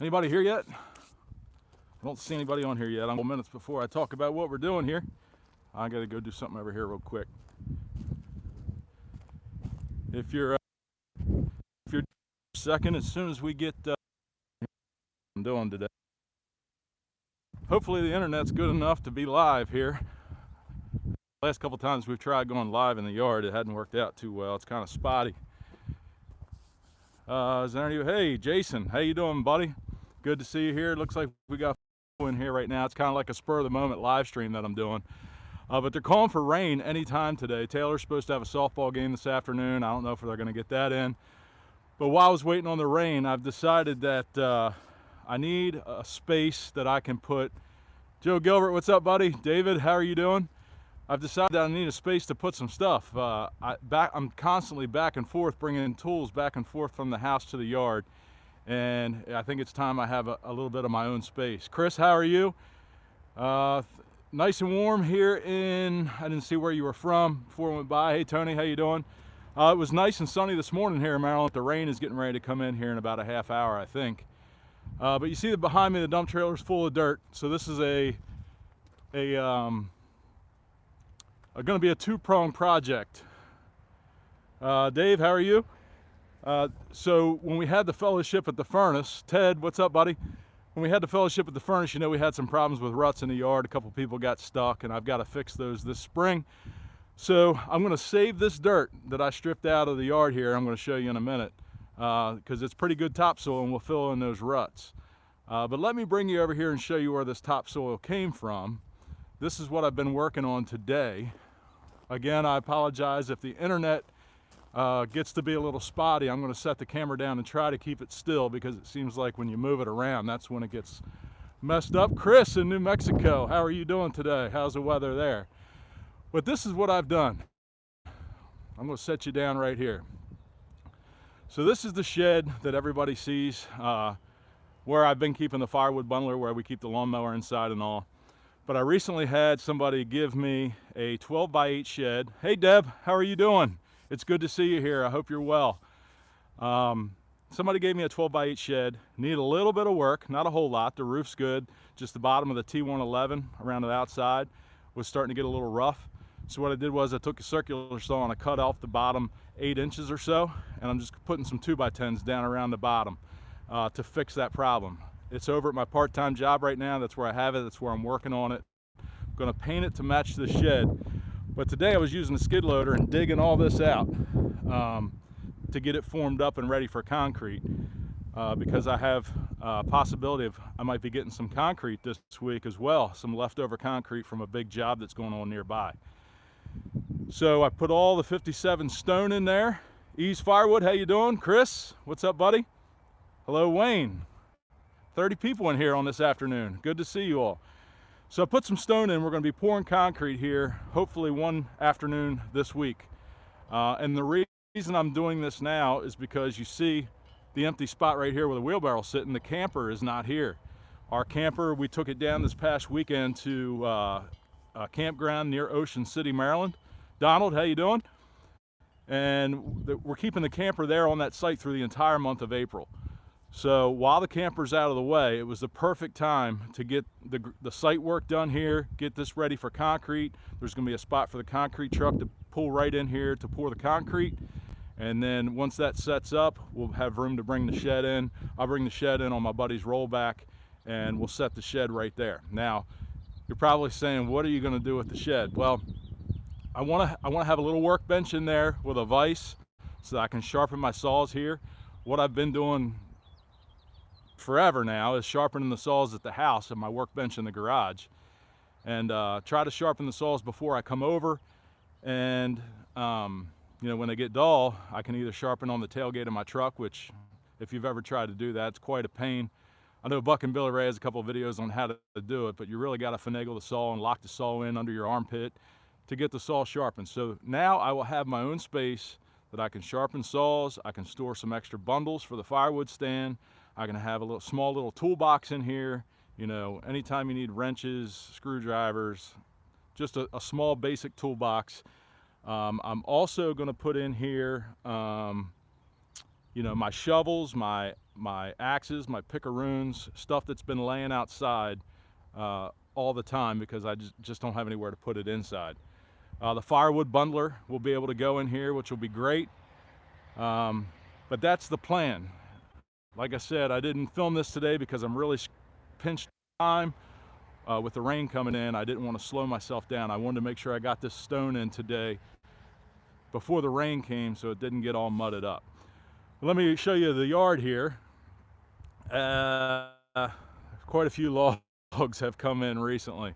Anybody here yet? I don't see anybody on here yet. I'm a couple minutes before I talk about what we're doing here. I gotta go do something over here real quick. If you're second, as soon as we get I'm doing today. Hopefully the internet's good enough to be live here. Last couple times we've tried going live in the yard, it hadn't worked out too well. It's kind of spotty. Is there any? Hey, Jason, how you doing, buddy? Good to see you here. It looks like we got in here right now. It's kind of like a spur of the moment live stream that I'm doing. But they're calling for rain anytime today. Taylor's supposed to have a softball game this afternoon. I don't know if they're going to get that in. But while I was waiting on the rain, I've decided that I need a space that I can put. Joe Gilbert, what's up, buddy? David, how are you doing? I've decided that I need a space to put some stuff. I'm constantly back and forth, bringing tools back and forth from the house to the yard. And I think it's time I have a little bit of my own space. Chris, how are you? Nice and warm here in, I didn't see where you were from before I went by. Hey, Tony, how you doing? It was nice and sunny this morning here in Maryland. The rain is getting ready to come in here in about a half hour, I think. But you see that behind me, the dump trailer is full of dirt. So this is going to be a two-pronged project. Dave, how are you? So when we had the fellowship at the furnace, Ted, what's up, buddy? When we had the fellowship at the furnace, you know, we had some problems with ruts in the yard. A couple people got stuck, and I've got to fix those this spring. So I'm going to save this dirt that I stripped out of the yard here. I'm going to show you in a minute because it's pretty good topsoil, and we'll fill in those ruts. But let me bring you over here and show you where this topsoil came from. This is what I've been working on today. Again, I apologize if the internet gets to be a little spotty. I'm going to set the camera down and try to keep it still because it seems like when you move it around, that's when it gets messed up. Chris in New Mexico, how are you doing today? How's the weather there? But this is what I've done. I'm going to set you down right here. So this is the shed that everybody sees where I've been keeping the firewood bundler, where we keep the lawnmower inside and all. But I recently had somebody give me a 12x8 shed. Hey Deb, how are you doing? It's good to see you here. I hope you're well. Somebody gave me a 12x8 shed. Need a little bit of work, not a whole lot. The roof's good. Just the bottom of the T111 around the outside was starting to get a little rough. So what I did was I took a circular saw and I cut off the bottom 8 inches or so, and I'm just putting some 2x10s down around the bottom to fix that problem. It's over at my part-time job right now. That's where I have it. That's where I'm working on it. I'm going to paint it to match the shed. But today I was using a skid loader and digging all this out to get it formed up and ready for concrete because I have a possibility of I might be getting some concrete this week as well, some leftover concrete from a big job that's going on nearby. So I put all the 57 stone in there. Ease Firewood, how you doing? Chris, what's up, buddy? Hello, Wayne. 30 people in here on this afternoon. Good to see you all. So I put some stone in. We're going to be pouring concrete here, hopefully one afternoon this week. And the reason I'm doing this now is because you see the empty spot right here where the wheelbarrow's sitting. The camper is not here. Our camper, we took it down this past weekend to a campground near Ocean City, Maryland. Donald, how you doing? And we're keeping the camper there on that site through the entire month of April. So while the camper's out of the way, it was the perfect time to get the site work done here, get this ready for concrete. There's going to be a spot for the concrete truck to pull right in here to pour the concrete. And then once that sets up, we'll have room to bring the shed in. I'll bring the shed in on my buddy's rollback, and we'll set the shed right there. Now, you're probably saying, what are you going to do with the shed? Well, I want to have a little workbench in there with a vise so that I can sharpen my saws here. What I've been doing forever now is sharpening the saws at the house and my workbench in the garage, and try to sharpen the saws before I come over. And you know, when they get dull, I can either sharpen on the tailgate of my truck, which if you've ever tried to do that, it's quite a pain. I know Buck and Billy Ray has a couple of videos on how to do it, but you really got to finagle the saw and lock the saw in under your armpit to get the saw sharpened. So now I will have my own space that I can sharpen saws. I can store some extra bundles for the firewood stand. I can have a small little toolbox in here. You know, anytime you need wrenches, screwdrivers, just a small basic toolbox. I'm also going to put in here, you know, my shovels, my axes, my pickaroons, stuff that's been laying outside all the time because I just don't have anywhere to put it inside. The firewood bundler will be able to go in here, which will be great. But that's the plan. Like I said, I didn't film this today because I'm really pinched time with the rain coming in. I didn't want to slow myself down. I wanted to make sure I got this stone in today before the rain came so it didn't get all mudded up. Let me show you the yard here. Quite a few logs have come in recently.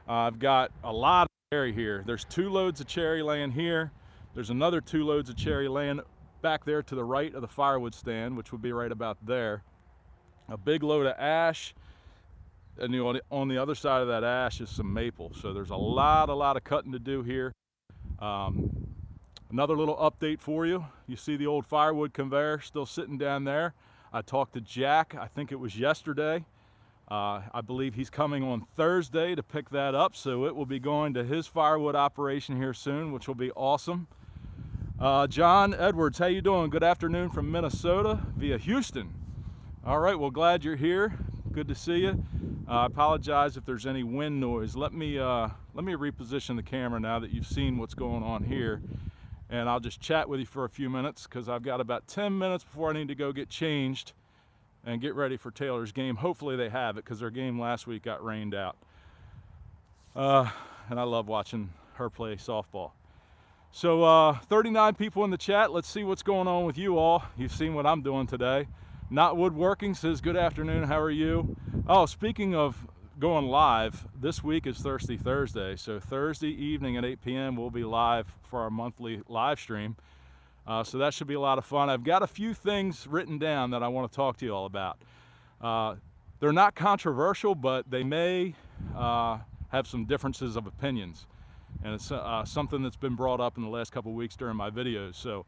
I've got a lot of cherry here. There's 2 loads of cherry laying here. There's another 2 loads of cherry laying back there to the right of the firewood stand, which would be right about there. A big load of ash, and on the other side of that ash is some maple. So there's a lot of cutting to do here. Another little update for you. You see the old firewood conveyor still sitting down there. I talked to Jack, I think it was yesterday. I believe he's coming on Thursday to pick that up, so it will be going to his firewood operation here soon, which will be awesome. John Edwards, how you doing? Good afternoon from Minnesota via Houston. All right, well, glad you're here. Good to see you. I apologize if there's any wind noise. Let me reposition the camera now that you've seen what's going on here, and I'll just chat with you for a few minutes because I've got about 10 minutes before I need to go get changed and get ready for Taylor's game. Hopefully they have it because their game last week got rained out. And I love watching her play softball. So 39 people in the chat. Let's see what's going on with you all. You've seen what I'm doing today. Not Woodworking says, good afternoon, how are you? Oh, speaking of going live, this week is Thirsty Thursday. So Thursday evening at 8 p.m. we'll be live for our monthly live stream. So that should be a lot of fun. I've got a few things written down that I want to talk to you all about. They're not controversial, but they may have some differences of opinions. And it's something that's been brought up in the last couple of weeks during my videos. So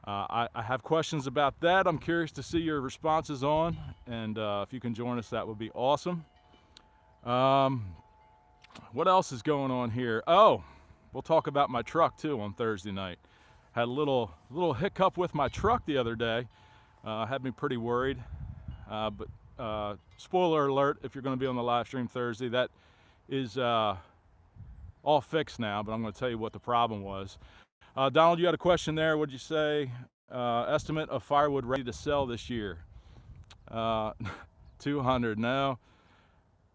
I have questions about that. I'm curious to see your responses on, and if you can join us, that would be awesome. What else is going on here? Oh, we'll talk about my truck too on Thursday night. Had a little hiccup with my truck the other day. Had me pretty worried. But spoiler alert, if you're going to be on the live stream Thursday, that is all fixed now, but I'm going to tell you what the problem was. Donald, you had a question there. What'd you say? Estimate of firewood ready to sell this year? 200. No.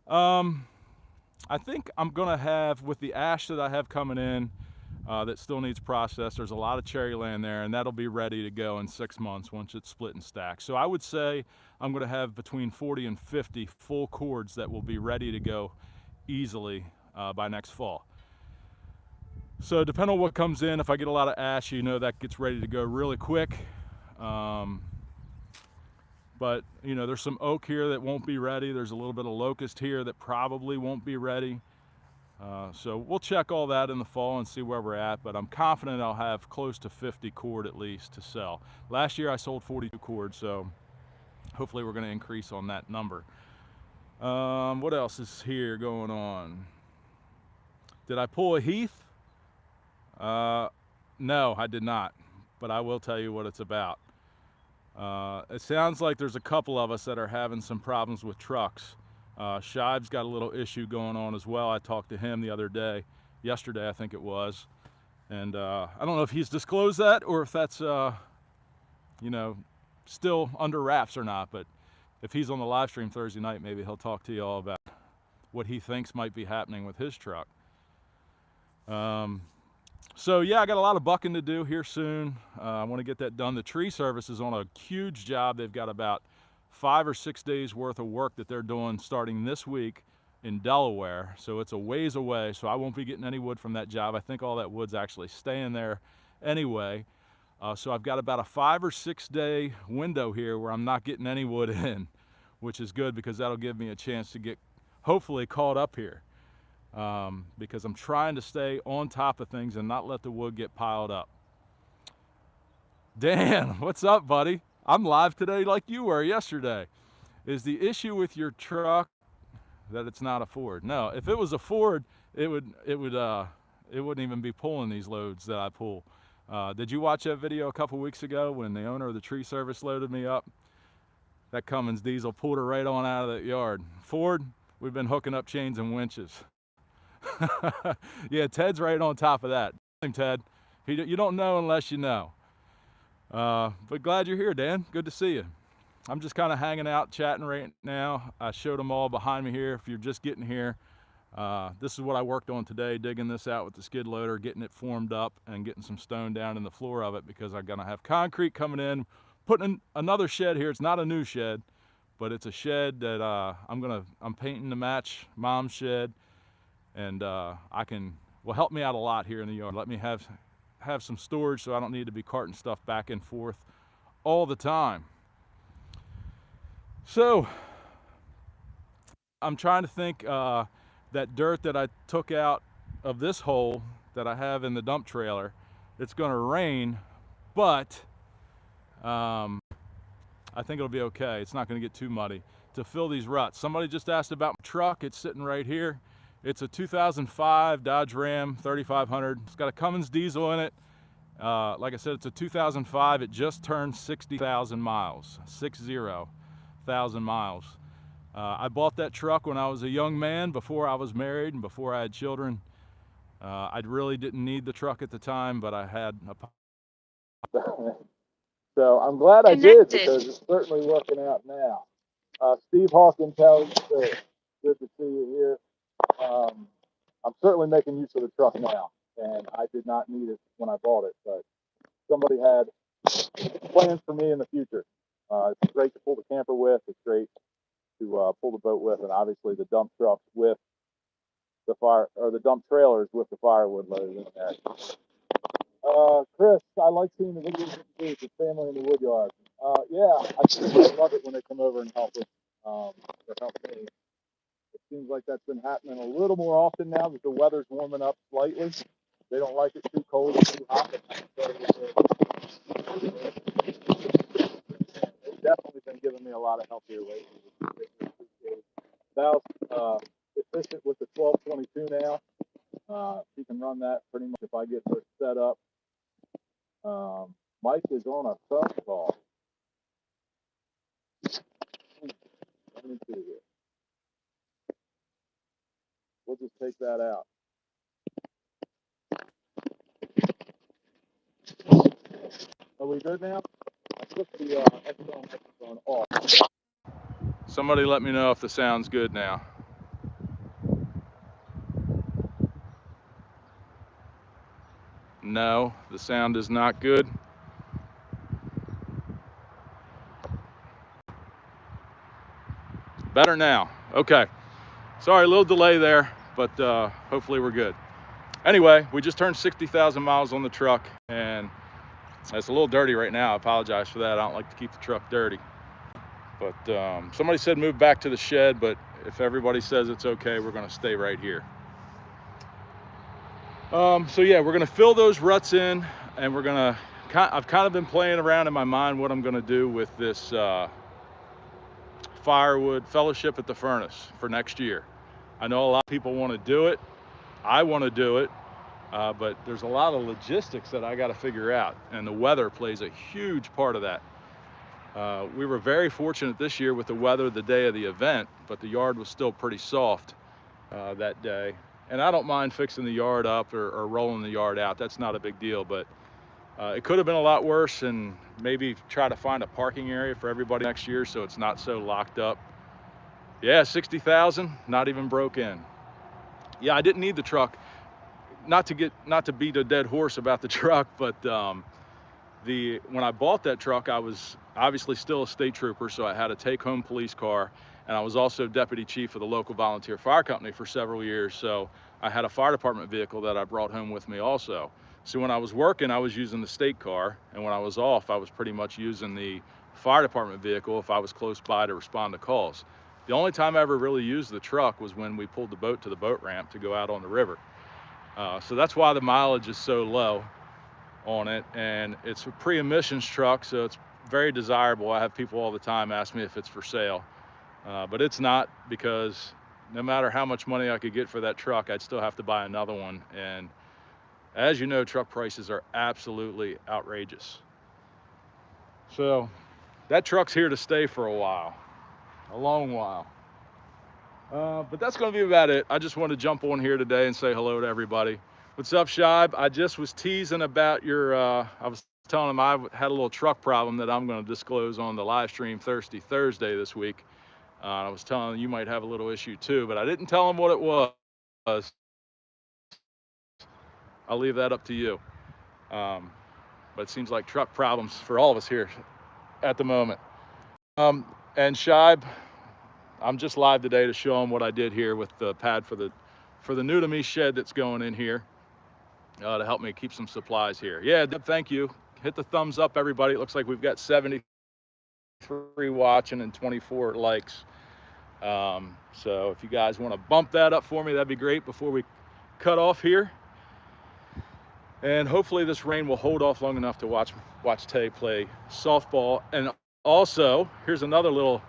I think I'm going to have, with the ash that I have coming in, that still needs processed, there's a lot of cherry land there, and that'll be ready to go in 6 months once it's split and stacked. So I would say I'm going to have between 40 and 50 full cords that will be ready to go easily by next fall. So depending on what comes in, if I get a lot of ash, you know that gets ready to go really quick. But you know, there's some oak here that won't be ready. There's a little bit of locust here that probably won't be ready. So we'll check all that in the fall and see where we're at, but I'm confident I'll have close to 50 cord at least to sell. Last year I sold 42 cord, so hopefully we're going to increase on that number. What else is here going on? Did I pull a Heath? No, I did not, but I will tell you what it's about. It sounds like there's a couple of us that are having some problems with trucks. Shive's got a little issue going on as well. I talked to him the other day, yesterday I think it was, and I don't know if he's disclosed that or if that's you know, still under wraps or not, but if he's on the live stream Thursday night, maybe he'll talk to you all about what he thinks might be happening with his truck. So yeah, I got a lot of bucking to do here soon. I want to get that done. The tree service is on a huge job. They've got about 5 or 6 days worth of work that they're doing starting this week in Delaware. So it's a ways away, so I won't be getting any wood from that job. I think all that wood's actually staying there anyway. So I've got about a 5 or 6 day window here where I'm not getting any wood in, which is good because that'll give me a chance to get hopefully caught up here. Because I'm trying to stay on top of things and not let the wood get piled up. Dan, what's up, buddy? I'm live today like you were yesterday. Is the issue with your truck that it's not a Ford? No, if it was a Ford, it would it wouldn't even be pulling these loads that I pull. Did you watch that video a couple weeks ago when the owner of the tree service loaded me up? That Cummins diesel pulled her right on out of that yard. Ford, we've been hooking up chains and winches. Yeah, Ted's right on top of that. Ted, you don't know unless you know. But glad you're here, Dan. Good to see you. I'm just kind of hanging out, chatting right now. I showed them all behind me here. If you're just getting here, this is what I worked on today, digging this out with the skid loader, getting it formed up and getting some stone down in the floor of it, because I'm gonna have concrete coming in, putting in another shed here. It's not a new shed, but it's a shed that I'm painting to match Mom's shed, and will help me out a lot here in the yard. Let me have some storage so I don't need to be carting stuff back and forth all the time. So I'm trying to think, that dirt that I took out of this hole that I have in the dump trailer, it's gonna rain, but I think it'll be okay. It's not gonna get too muddy to fill these ruts. Somebody just asked about my truck. It's sitting right here. It's a 2005 Dodge Ram 3500. It's got a Cummins diesel in it. Like I said, it's a 2005. It just turned 60,000 miles, 60,000 miles. I bought that truck when I was a young man, before I was married and before I had children. I really didn't need the truck at the time, but I had a... So I'm glad I did, because it's certainly working out now. Steve Hawkins, how are you, sir? Good to see you here. I'm certainly making use of the truck now, and I did not need it when I bought it, but somebody had plans for me in the future. It's great to pull the camper with. It's great to pull the boat with, and obviously the dump trucks with the dump trailers with the firewood loaded in there. Chris, I like seeing the videos of the family in the wood yard. Yeah, I love it when they come over and help us, or help me. It seems like that's been happening a little more often now that the weather's warming up slightly. They don't like it too cold or too hot. They've definitely been giving me a lot of help here lately. Val's efficient with the 1222 now. She can run that pretty much if I get her set up. Mike is on a phone call. Let me see here. We'll just take that out. Are we good now? I put the external microphone off. Somebody let me know if the sound's good now. No, the sound is not good. Better now. Okay. Sorry, a little delay there, but hopefully we're good. Anyway, we just turned 60,000 miles on the truck, and it's a little dirty right now. I apologize for that. I don't like to keep the truck dirty. But somebody said move back to the shed, but if everybody says it's okay, we're gonna stay right here. So yeah, we're gonna fill those ruts in, and I've kind of been playing around in my mind what I'm gonna do with this Firewood Fellowship at the Furnace for next year. I know a lot of people want to do it. I want to do it, but there's a lot of logistics that I got to figure out, and the weather plays a huge part of that. We were very fortunate this year with the weather the day of the event, but the yard was still pretty soft that day. And I don't mind fixing the yard up or rolling the yard out. That's not a big deal, but it could have been a lot worse, and maybe try to find a parking area for everybody next year so it's not so locked up. Yeah, 60,000, not even broke in. Yeah, I didn't need the truck. Not to beat a dead horse about the truck, but when I bought that truck, I was obviously still a state trooper, so I had a take-home police car, and I was also deputy chief of the local volunteer fire company for several years, so I had a fire department vehicle that I brought home with me also. So when I was working, I was using the state car, and when I was off, I was pretty much using the fire department vehicle if I was close by to respond to calls. The only time I ever really used the truck was when we pulled the boat to the boat ramp to go out on the river. So that's why the mileage is so low on it, and it's a pre-emissions truck, so it's very desirable. I have people all the time ask me if it's for sale, but it's not, because no matter how much money I could get for that truck, I'd still have to buy another one, and As you know, truck prices are absolutely outrageous. So that truck's here to stay for a while, a long while. But that's going to be about it. I just want to jump on here today and say hello to everybody. What's up, Shibe? I just was teasing about your, I was telling him I had a little truck problem that I'm going to disclose on the live stream Thursday this week. I was telling him you might have a little issue too, but I didn't tell him what it was. I'll leave that up to you. But it seems like truck problems for all of us here at the moment. And Shibe, I'm just live today to show them what I did here with the pad for the new to me shed that's going in here to help me keep some supplies here. Yeah, Deb, thank you. Hit the thumbs up, everybody. It looks like we've got 73 watching and 24 likes. So if you guys want to bump that up for me, that'd be great before we cut off here. And hopefully this rain will hold off long enough to watch Tay play softball. And also, here's another little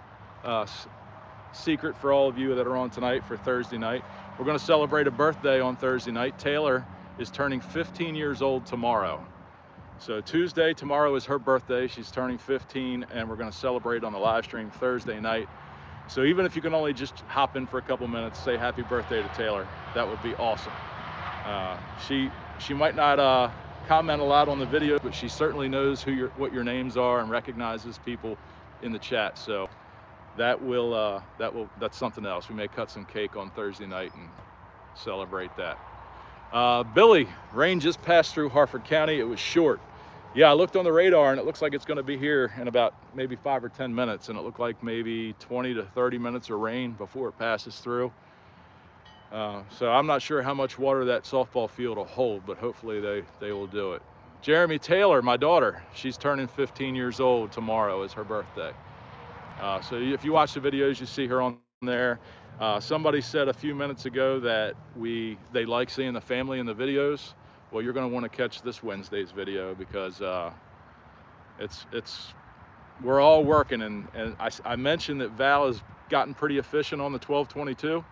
secret for all of you that are on tonight for Thursday night. We're going to celebrate a birthday on Thursday night. Taylor is turning 15 years old tomorrow. So Tuesday, tomorrow is her birthday. She's turning 15, and we're going to celebrate on the live stream Thursday night. So even if you can only just hop in for a couple minutes, say happy birthday to Taylor, that would be awesome. She might not comment a lot on the video, but she certainly knows what your names are and recognizes people in the chat. So that's something else. We may cut some cake on Thursday night and celebrate that. Billy, rain just passed through Harford County. It was short. Yeah, I looked on the radar and it looks like it's going to be here in about maybe 5 or 10 minutes, and it looked like maybe 20 to 30 minutes of rain before it passes through. So I'm not sure how much water that softball field will hold, but hopefully they will do it. Jeremy Taylor, my daughter, she's turning 15 years old tomorrow is her birthday. So if you watch the videos, you see her on there. Somebody said a few minutes ago that they like seeing the family in the videos. Well, you're going to want to catch this Wednesday's video because we're all working, and I mentioned that Val has gotten pretty efficient on the 1222.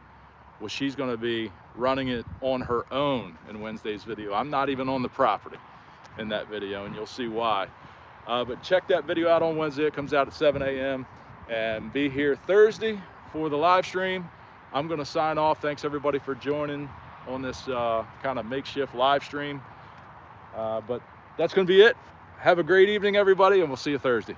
Well, she's going to be running it on her own in Wednesday's video. I'm not even on the property in that video, and you'll see why. But check that video out on Wednesday. It comes out at 7 a.m. and be here Thursday for the live stream. I'm going to sign off. Thanks everybody for joining on this kind of makeshift live stream. But that's going to be it. Have a great evening, everybody, and we'll see you Thursday.